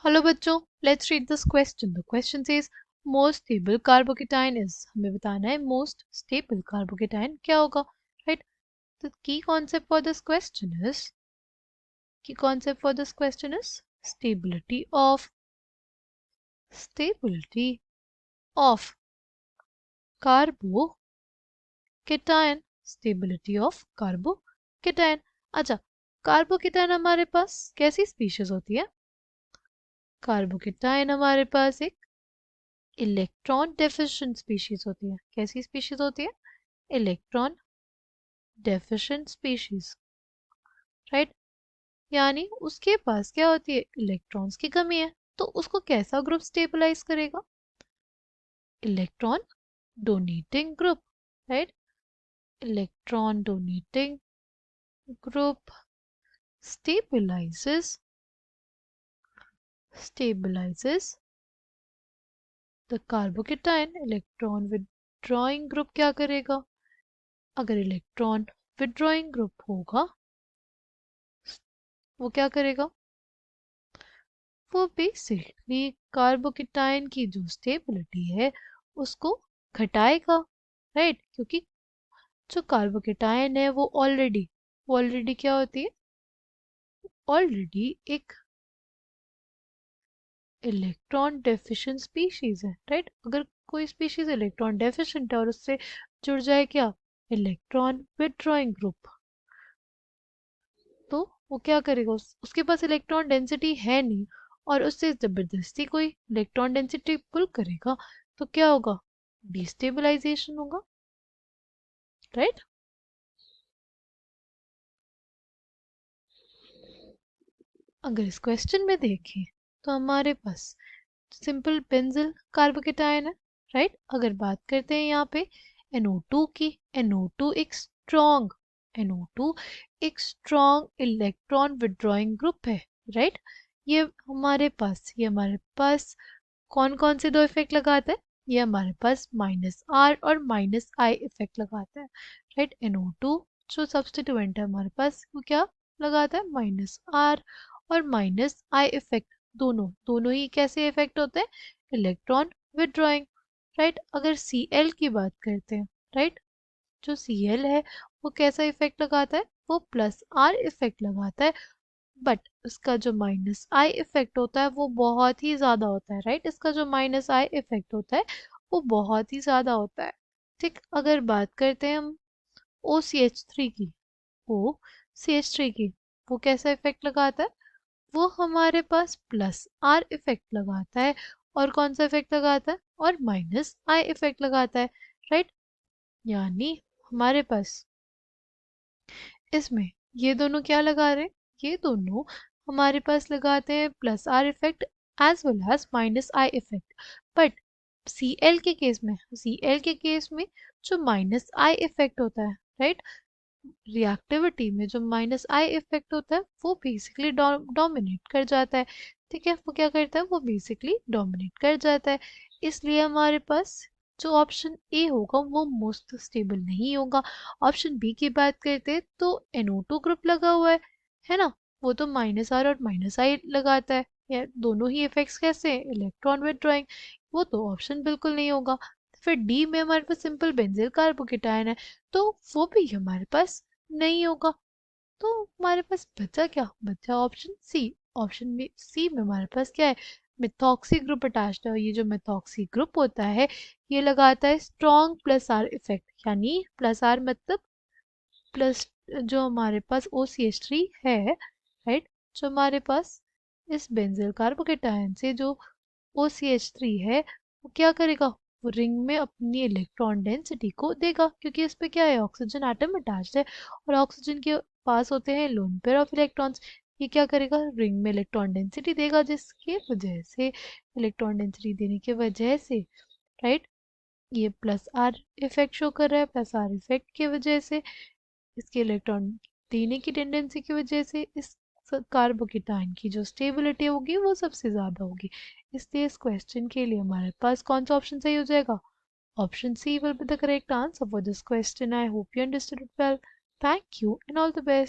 Hello बच्चों, let's read this question. The question says most stable carbocation is. हमें बताना है मोस्ट स्टेबल कार्बोकेटाइन क्या होगा, right? The key concept for this question is stability of carbocation. Stability of carbocation. अच्छा, carbocation हमारे पास कैसी species होती है? कार्बोकेटाइन हमारे पास एक इलेक्ट्रॉन डेफिशिएंट स्पीशीज होती है. कैसी स्पीशीज होती है? Electron deficient species, right? यानी उसके पास क्या होती है? इलेक्ट्रॉन्स की कमी है. तो उसको कैसा ग्रुप स्टेबलाइज करेगा? Electron donating group, right? Electron donating group stabilizes the carbocation. Electron withdrawing group क्या करेगा? अगर इलेक्ट्रॉन विदड्रॉइंग ग्रुप होगा वो क्या करेगा? वो बेसिकली कार्बोकेटाइन की जो स्टेबिलिटी है उसको घटाएगा, राइट? क्योंकि जो कार्बोकेटाइन है वो ऑलरेडी क्या होती है? ऑलरेडी एक इलेक्ट्रॉन डेफिशिएंट स्पीशीज है, राइट? अगर कोई स्पीशीज इलेक्ट्रॉन डेफिशिएंट है और उससे जुड़ जाए क्या? इलेक्ट्रॉन विदड्रॉइंग ग्रुप, तो वो क्या करेगा? उसके पास इलेक्ट्रॉन डेंसिटी है नहीं और उससे जबरदस्ती कोई इलेक्ट्रॉन डेंसिटी पुल करेगा तो क्या होगा? डिस्टेबलाइजेशन होगा, राइट? अगर इस क्वेश्चन में देखें तो हमारे पास सिंपल बेंजिल कार्बोकेटाइन है, राइट? अगर बात करते हैं यहाँ पे NO2 की, NO2 एक स्ट्रॉन्ग इलेक्ट्रॉन विड्रॉइंग ग्रुप है, राइट? ये हमारे पास कौन कौन से दो इफेक्ट लगाता है? ये हमारे पास -R और -I इफेक्ट लगाता है, राइट? NO2 जो सब्स्टिट्यूएंट है हमारे पास वो क्या लगाता है? -R और -I इफेक्ट. दोनों ही कैसे इफेक्ट होते हैं? Electron withdrawing, right? अगर Cl की बात करते हैं, राइट, जो Cl है वो कैसा इफेक्ट लगाता है? वो +R इफेक्ट लगाता है. बट इसका जो -I इफेक्ट होता है वो बहुत ही ज़्यादा होता है, राइट? इसका जो -I इफेक्ट होता है वो बहुत ही ज़्यादा होता है, ठीक? अगर बात करते हैं हम OCH3 की, OCH3 की, वो कैसा इफेक्ट लगाता है? वो हमारे पास +R इफेक्ट लगाता है. और कौन सा इफेक्ट लगाता है? और -I इफेक्ट लगाता है, राइट? यानी हमारे पास इसमें ये दोनों क्या लगा रहे हैं? ये दोनों हमारे पास लगाते हैं +R effect as well as -I effect. But Cl के केस में जो -I इफेक्ट होता है, राइट, रिएक्टिविटी में जो -I इफेक्ट होता है वो बेसिकली डोमिनेट कर जाता है, ठीक है? वो क्या करता है? वो बेसिकली डोमिनेट कर जाता है. इसलिए हमारे पास जो ऑप्शन ए होगा वो मोस्ट स्टेबल नहीं होगा. ऑप्शन बी की बात करते हैं तो NO2 ग्रुप लगा हुआ है ना? वो तो -R और -I लगाता है. या दोनों ही इफेक्ट्स कैसे हैं? Electron withdrawing. वो तो ऑप्शन बिल्कुल नहीं होगा. फिर डी में हमारे पास सिंपल बेंजील कार्बोकेटाइन है तो वो भी हमारे पास नहीं होगा. तो हमारे पास बचा क्या? बचा ऑप्शन सी. ऑप्शन में सी में हमारे पास क्या है? मिथॉक्सी ग्रुप अटैच्ड है. और ये जो मिथॉक्सी ग्रुप होता है ये लगाता है स्ट्रॉन्ग +R इफेक्ट. यानी +R मतलब प्लस जो हमारे पास OCH3 है, राइट, जो हमारे पास इस बेंजील कार्बोकेटाइन से जो OCH3 है वो क्या करेगा? वो रिंग में अपनी इलेक्ट्रॉन डेंसिटी को देगा क्योंकि इस पे क्या है? ऑक्सीजन एटम अटैच्ड है और ऑक्सीजन के पास होते हैं लोन पेयर ऑफ इलेक्ट्रॉन्स. ये क्या करेगा? रिंग में इलेक्ट्रॉन डेंसिटी देगा जिसके वजह से इलेक्ट्रॉन डेंसिटी देने की वजह से, राइट, ये +R इफेक्ट शो कर रहा है. +R इफेक्ट की वजह से इसके इलेक्ट्रॉन देने की टेंडेंसी की वजह से इस कार्बोकेटाइन की जो स्टेबिलिटी होगी वो सबसे ज़्यादा होगी. इसलिए इस क्वेश्चन के लिए हमारे पास कौन सा ऑप्शन सही हो जाएगा? Option C will be the correct answer for this question. I hope you understood it well. Thank you and all the best.